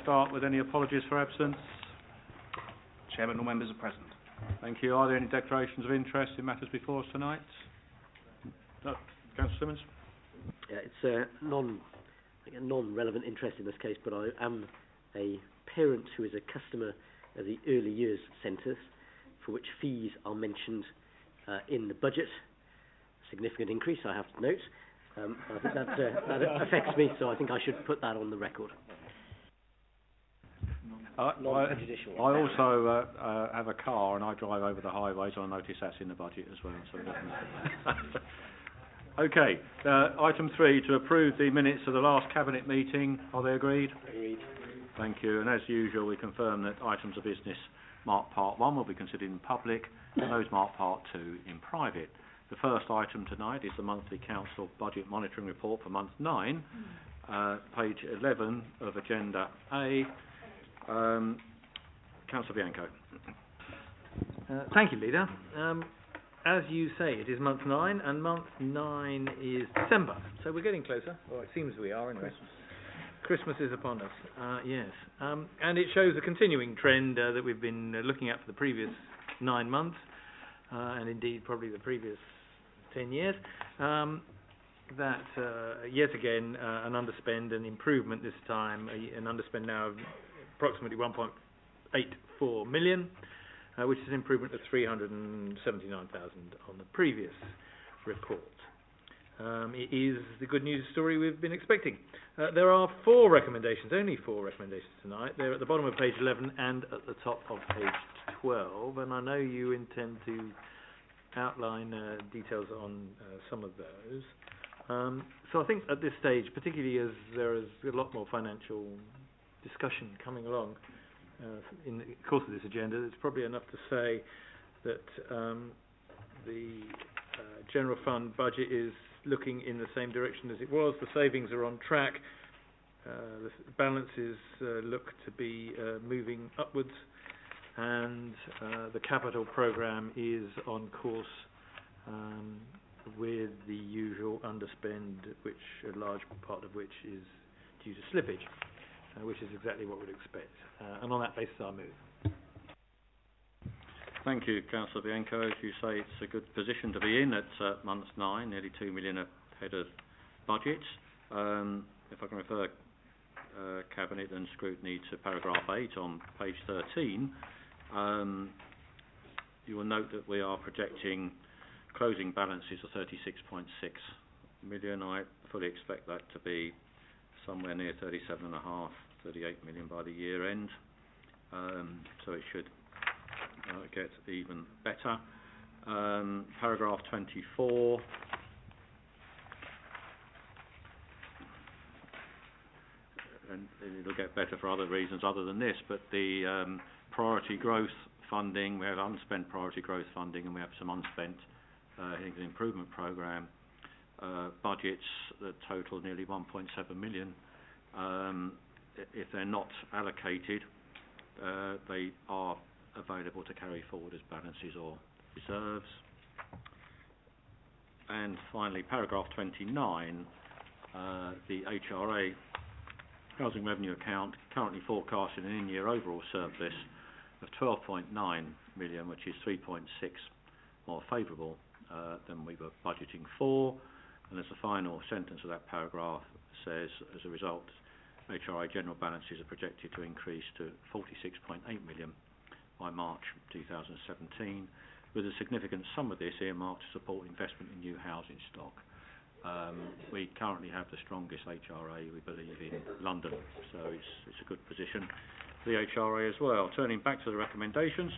start with any apologies for absence? Chairman, all members are present. Thank you. Are there any declarations of interest in matters before us tonight? No. Councillor Simmons? Yeah, it's a non-relevant interest in this case, but I am a parent who is a customer of the early years centres, for which fees are mentioned in the budget. Significant increase, I have to note. I think that affects me, so I think I should put that on the record. I also have a car and I drive over the highway, so I notice that's in the budget as well. So okay, item 3, to approve the minutes of the last Cabinet meeting. Are they agreed? Agreed. Thank you. And as usual, we confirm that items of business marked Part 1 will be considered in public and those marked Part 2 in private. The first item tonight is the monthly Council Budget Monitoring Report for month 9, page 11 of Agenda A. Councillor Bianco. Thank you, Leader. As you say, it is month 9, and month 9 is December, so we're getting closer. Well, it seems we are, anyway. Christmas is upon us, yes. And it shows a continuing trend that we've been looking at for the previous 9 months, and indeed probably the previous 10 years. That, yet again, an underspend and improvement this time, an underspend now of approximately 1.84 million, which is an improvement of 379,000 on the previous report. It is the good news story we've been expecting. There are 4 recommendations, only 4 recommendations tonight. They're at the bottom of page 11 and at the top of page 12, and I know you intend to outline details on some of those. So I think at this stage, particularly as there is a lot more financial discussion coming along in the course of this agenda, it's probably enough to say that the general fund budget is looking in the same direction as it was. The savings are on track. The balances look to be moving upwards, and the capital programme is on course with the usual underspend, which a large part of which is due to slippage, which is exactly what we'd expect. And on that basis, I move. Thank you, Councillor Bianco. As you say, it's a good position to be in at month 9, nearly 2 million ahead of budget. If I can refer Cabinet and scrutiny to paragraph 8 on page 13, you will note that we are projecting closing balances of 36.6 million. I fully expect that to be somewhere near 37.5, 38 million by the year end. So it should get even better. Paragraph 24. And it'll get better for other reasons other than this, but the priority growth funding, we have unspent priority growth funding, and we have some unspent Hillingdon improvement programme budgets that total nearly 1.7 million. If they're not allocated, they are available to carry forward as balances or reserves. And finally, paragraph 29, the HRA housing revenue account currently forecasting an in-year overall surplus of 12.9 million, which is 3.6 more favourable than we were budgeting for. And as the final sentence of that paragraph says, as a result, HRA general balances are projected to increase to 46.8 million by March 2017, with a significant sum of this earmarked to support investment in new housing stock. We currently have the strongest HRA, we believe, in London, so it's a good position for the HRA as well. Turning back to the recommendations,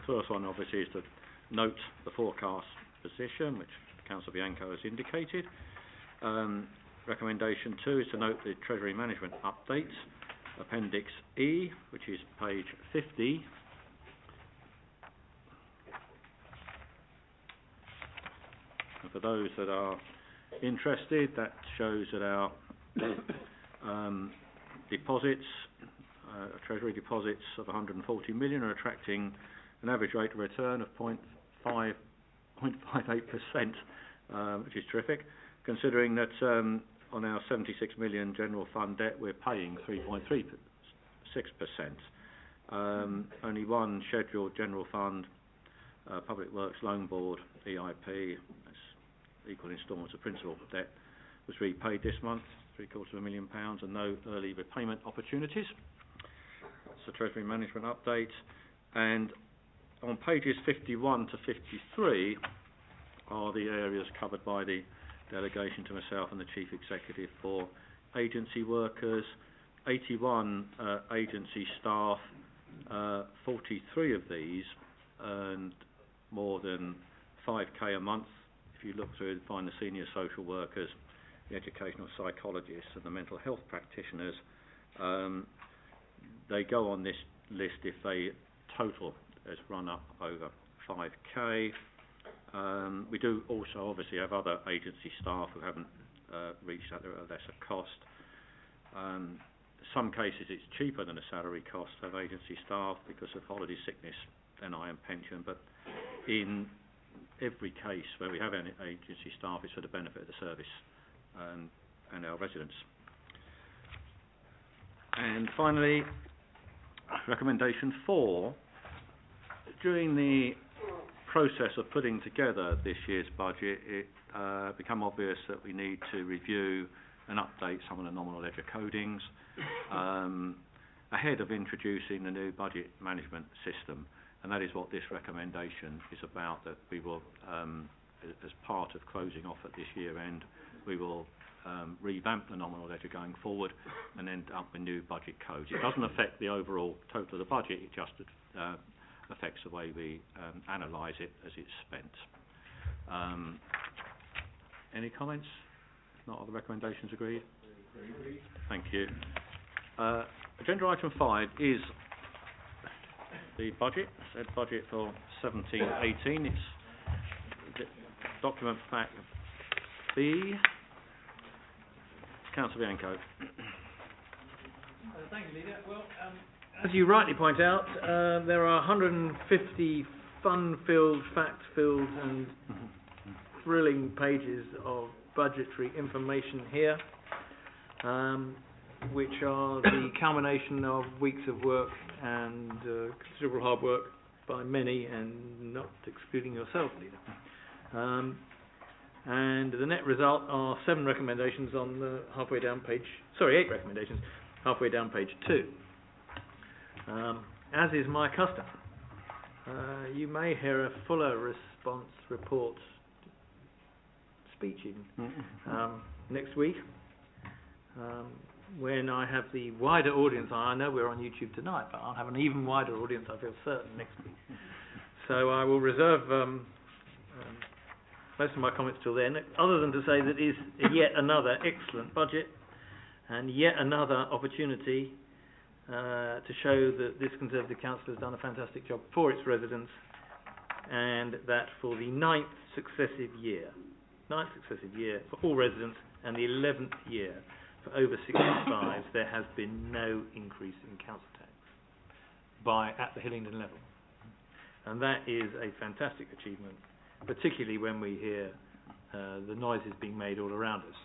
the first one obviously is to note the forecast position, which Councillor Bianco has indicated. Recommendation 2 is to note the Treasury Management Update, Appendix E, which is page 50. And for those that are interested, that shows that our deposits, Treasury deposits of 140 million are attracting an average rate of return of 0.58%, which is terrific, considering that on our 76 million general fund debt we're paying 3.3%. Only one scheduled general fund, Public Works Loan Board, EIP, that's equal instalments of principal debt, was repaid this month, £750,000, and no early repayment opportunities. That's the Treasury Management update. And on pages 51 to 53 are the areas covered by the delegation to myself and the Chief Executive for agency workers. 81 agency staff, 43 of these earned more than 5k a month. If you look through and find the senior social workers, the educational psychologists and the mental health practitioners, they go on this list if they total has run up over 5k. We do also obviously have other agency staff who haven't reached that at a lesser cost. Some cases it's cheaper than a salary cost to have agency staff because of holiday sickness, NI and pension, but in every case where we have any agency staff, it's for the benefit of the service and our residents. And finally, recommendation 4. During the process of putting together this year's budget, it became obvious that we need to review and update some of the nominal ledger codings ahead of introducing the new budget management system, and that is what this recommendation is about, that we will, as part of closing off at this year end, we will revamp the nominal ledger going forward and end up with new budget codes. It doesn't affect the overall total of the budget, it just affects the way we analyse it as it's spent. Any comments? If not, are the recommendations agreed? Agreed. Thank you. Agenda item 5 is the budget, said budget for 17-18. It's document pack B. Councillor Bianco. Thank you, Leader. Well, as you rightly point out, there are 150 fun-filled, fact-filled and thrilling pages of budgetary information here, which are the culmination of weeks of work and considerable hard work by many, and not excluding yourself, Leader. And the net result are 7 recommendations on the halfway down page, 8 recommendations, halfway down page 2. As is my custom, you may hear a fuller response report, speech even, next week, when I have the wider audience. I know we're on YouTube tonight, but I'll have an even wider audience, I feel certain, next week. So I will reserve most of my comments till then, other than to say that it is yet another excellent budget and yet another opportunity to show that this Conservative Council has done a fantastic job for its residents, and that for the 9th successive year for all residents, and the 11th year for over 65s, there has been no increase in council tax at the Hillingdon level. And that is a fantastic achievement, particularly when we hear the noises being made all around us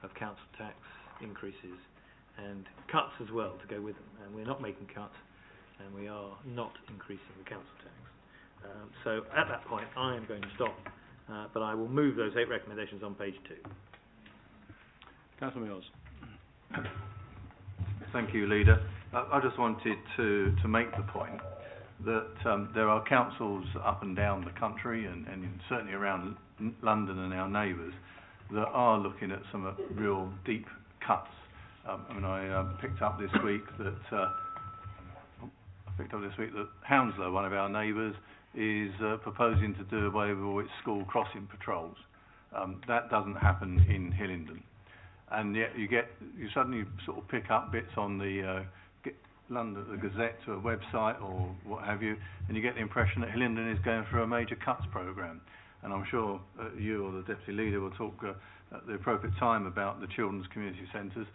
of council tax increases and cuts as well to go with them. And we're not making cuts, and we are not increasing the council tax. So at that point, I am going to stop, but I will move those 8 recommendations on page 2. Councillor Mills. Thank you, Leader. I just wanted to make the point that there are councils up and down the country, and certainly around London and our neighbours, that are looking at some real deep cuts. I picked up this week that Hounslow, one of our neighbours, is proposing to do away with all its school crossing patrols. That doesn't happen in Hillingdon, and yet you suddenly sort of pick up bits on the the Gazette or website or what have you, and you get the impression that Hillingdon is going through a major cuts programme. And I'm sure you or the Deputy Leader will talk at the appropriate time about the children's community centres.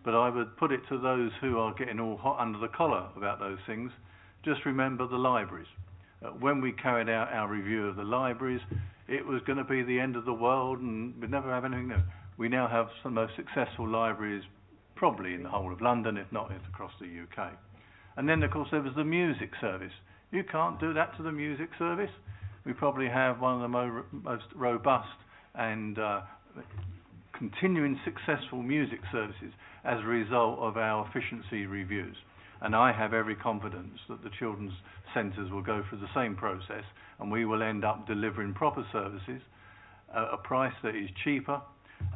But I would put it to those who are getting all hot under the collar about those things, just remember the libraries. When we carried out our review of the libraries, it was going to be the end of the world and we'd never have anything new. We now have some of the most successful libraries probably in the whole of London, if not across the UK. And then, of course, there was the music service. You can't do that to the music service. We probably have one of the most robust and continuing successful music services as a result of our efficiency reviews. And I have every confidence that the children's centres will go through the same process, and we will end up delivering proper services at a price that is cheaper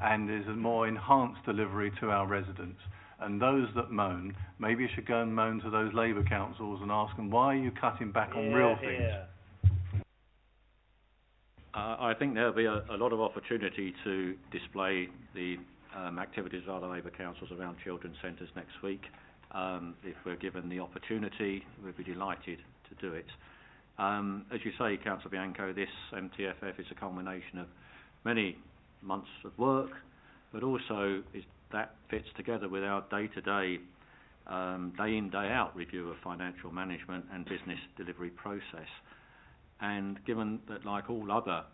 and is a more enhanced delivery to our residents. And those that moan, maybe you should go and moan to those Labour councils and ask them, why are you cutting back on real things? I think there'll be a lot of opportunity to display the activities of other Labour councils around children's centres next week. If we're given the opportunity, we'd be delighted to do it. As you say, Councillor Bianco, this MTFF is a culmination of many months of work, but also that fits together with our day-to-day, day in, day out review of financial management and business delivery process. And given that, like all other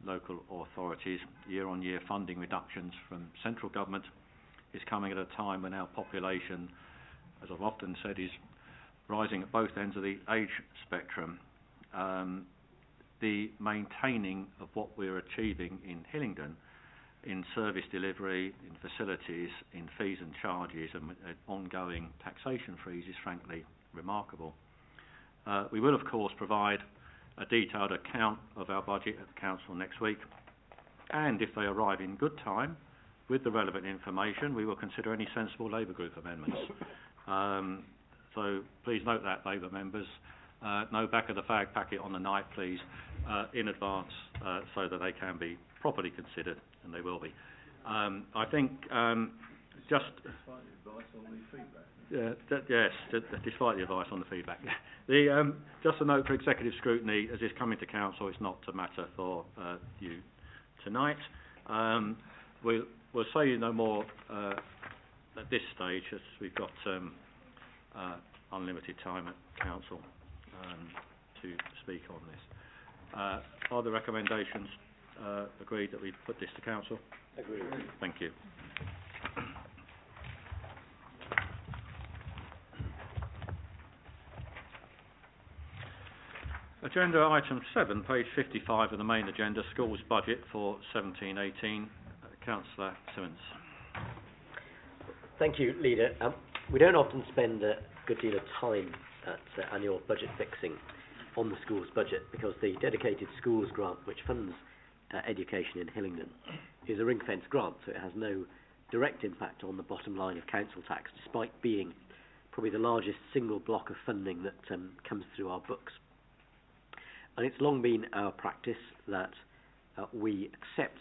local authorities, year-on-year funding reductions from central government is coming at a time when our population, as I've often said, is rising at both ends of the age spectrum, the maintaining of what we're achieving in Hillingdon in service delivery, in facilities, in fees and charges and ongoing taxation freeze is frankly remarkable. We will of course provide a detailed account of our budget at the Council next week, and if they arrive in good time with the relevant information, we will consider any sensible Labour group amendments. So please note that, Labour members. No back of the fag packet on the night, please, in advance, so that they can be properly considered, and they will be. I think just... Despite the advice on the feedback. Yes, despite the advice on the feedback. Just a note for executive scrutiny, as is coming to Council, it's not a matter for you tonight. We'll say no more at this stage, as we've got unlimited time at Council to speak on this. Are the recommendations agreed that we put this to Council? Agreed. Thank you. Agenda item 7, page 55 of the main agenda, schools budget for 17-18. Councillor Simmons. Thank you, Leader. We don't often spend a good deal of time at annual budget fixing on the school's budget because the dedicated schools grant, which funds education in Hillingdon, is a ring-fence grant, so it has no direct impact on the bottom line of council tax, despite being probably the largest single block of funding that comes through our books. And it's long been our practice that we accept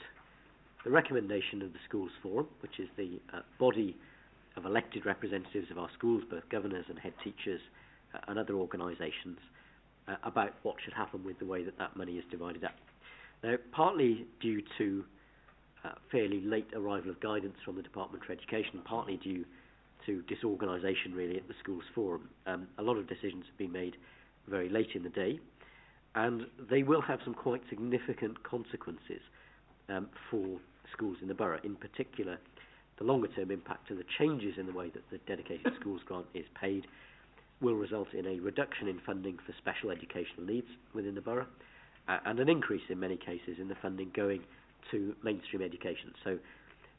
the recommendation of the Schools Forum, which is the body of elected representatives of our schools, both governors and head teachers and other organisations, about what should happen with the way that that money is divided up. Now, partly due to fairly late arrival of guidance from the Department for Education, partly due to disorganisation really at the Schools Forum, a lot of decisions have been made very late in the day, and they will have some quite significant consequences for schools in the borough. In particular, the longer term impact of the changes in the way that the dedicated schools grant is paid will result in a reduction in funding for special educational needs within the borough and an increase in many cases in the funding going to mainstream education. So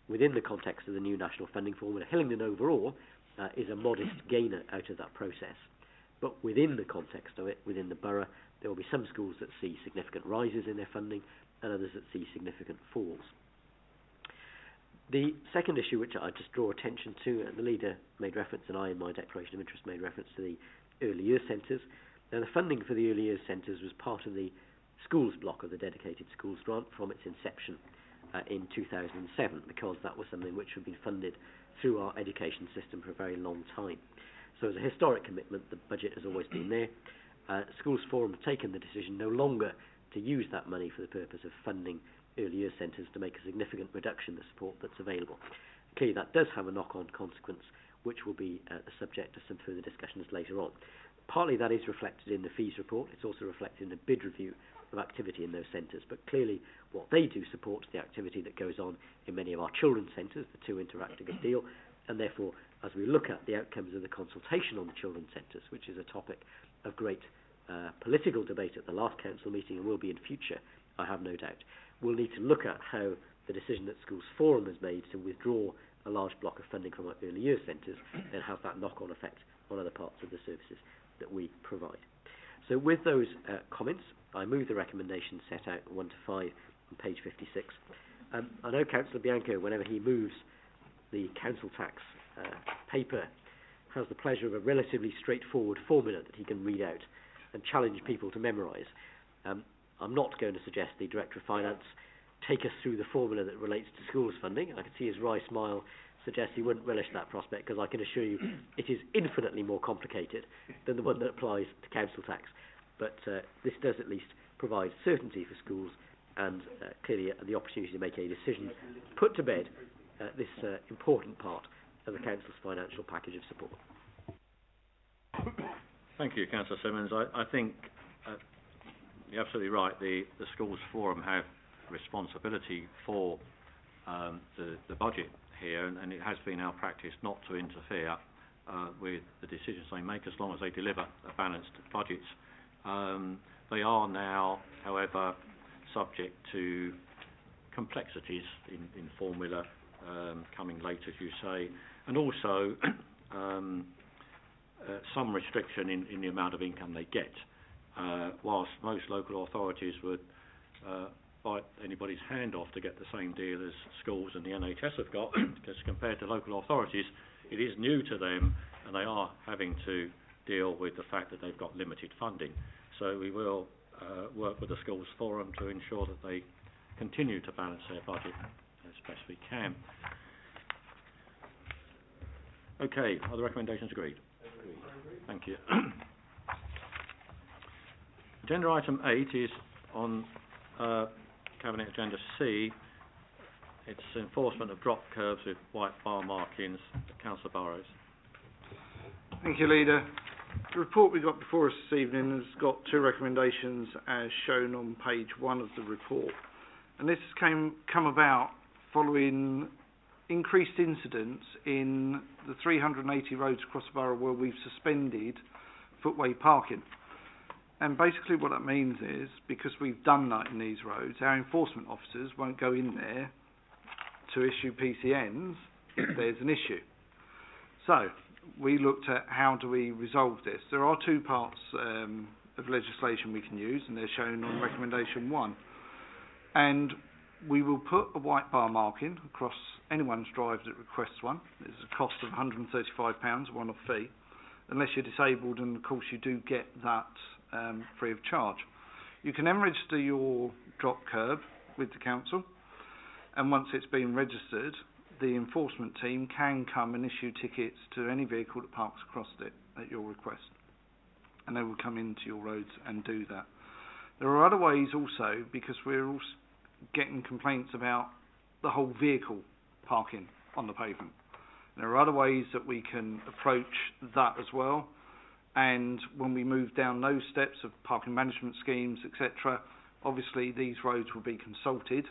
within the context of the new national funding formula, Hillingdon overall is a modest gainer out of that process. But within the context of it, within the borough, there will be some schools that see significant rises in their funding and others that see significant falls. The second issue which I just draw attention to, and the Leader made reference, and I in my declaration of interest made reference to the early years centres. Now, the funding for the early years centres was part of the schools block of the dedicated schools grant from its inception in 2007, because that was something which had been funded through our education system for a very long time. So as a historic commitment, the budget has always been there. Schools Forum have taken the decision no longer to use that money for the purpose of funding early years centres to make a significant reduction in the support that's available. Clearly that does have a knock-on consequence which will be the subject of some further discussions later on. Partly that is reflected in the fees report. It's also reflected in the bid review of activity in those centres, but clearly what they do supports the activity that goes on in many of our children's centres. The two interact a good deal, and therefore, as we look at the outcomes of the consultation on the children's centres, which is a topic of great political debate at the last council meeting and will be in future, I have no doubt, we'll need to look at how the decision that Schools Forum has made to withdraw a large block of funding from our early years centres and have that knock-on effect on other parts of the services that we provide. So with those comments, I move the recommendations set out 1 to 5 on page 56. I know Councillor Bianco, whenever he moves the council tax paper, has the pleasure of a relatively straightforward formula that he can read out and challenge people to memorise. I'm not going to suggest the Director of Finance take us through the formula that relates to schools funding. I can see his wry smile suggests he wouldn't relish that prospect, because I can assure you it is infinitely more complicated than the one that applies to council tax. But this does at least provide certainty for schools and clearly the opportunity to make a decision, put to bed this important part of the council's financial package of support. Thank you, Councillor Simmons. I think you're absolutely right. The Schools Forum have responsibility for the budget here, and it has been our practice not to interfere with the decisions they make as long as they deliver a balanced budget. They are now, however, subject to complexities in formula coming late, as you say, and also some restriction in the amount of income they get. Whilst most local authorities would bite anybody's hand off to get the same deal as schools and the NHS have got, because compared to local authorities, it is new to them, and they are having to deal with the fact that they've got limited funding. So we will work with the Schools Forum to ensure that they continue to balance their budget as best we can. Okay, are the recommendations agreed? Agreed. Thank you. Agenda item 8 is on Cabinet Agenda C. It's enforcement of drop curbs with white bar markings at Councillor Burrows. Thank you, Leader. The report we got before us this evening has got 2 recommendations as shown on page 1 of the report. And this has come about following increased incidents in the 380 roads across the borough where we've suspended footway parking. And basically what that means is, because we've done that in these roads, our enforcement officers won't go in there to issue PCNs if there's an issue. So we looked at how do we resolve this. There are 2 parts of legislation we can use, and they're shown on recommendation 1. And we will put a white bar marking across anyone's drive that requests one. There's a cost of £135, a one-off fee, unless you're disabled, and of course you do get that free of charge. You can then register your drop curb with the council, and once it's been registered, the enforcement team can come and issue tickets to any vehicle that parks across it at your request, and they will come into your roads and do that. There are other ways also, because we're also getting complaints about the whole vehicle parking on the pavement. There are other ways that we can approach that as well, and when we move down those steps of parking management schemes, etc., obviously these roads will be consulted,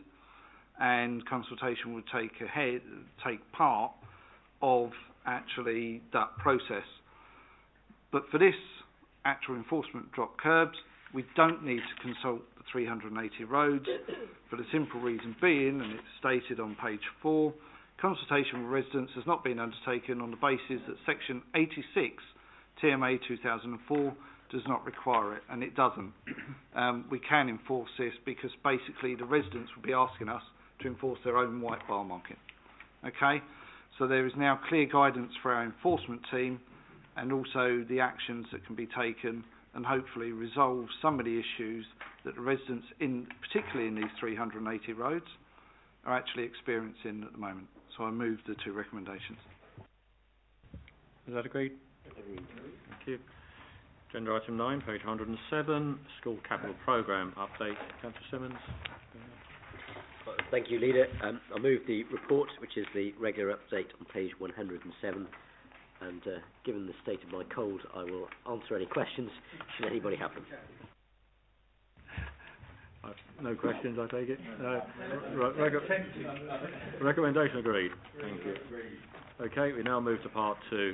and consultation will take part of actually that process. But for this actual enforcement drop curbs, we don't need to consult the 380 roads, for the simple reason being, and it's stated on page 4, consultation with residents has not been undertaken on the basis that section 86 TMA 2004 does not require it, and it doesn't. We can enforce this because basically the residents will be asking us to enforce their own white bar marking. Okay, so there is now clear guidance for our enforcement team, and also the actions that can be taken, and hopefully resolve some of the issues that the residents, particularly in these 380 roads, are actually experiencing at the moment. So I move the 2 recommendations. Is that agreed? Agreed. Thank you. Agenda item 9, page 107, School Capital Programme update. Councillor Simmons. Thank you, Leader. I move the report, which is the regular update on page 107. And given the state of my cold, I will answer any questions, should anybody have them. No questions, I take it? No. Recommendation agreed. Thank you. Okay, we now move to part two,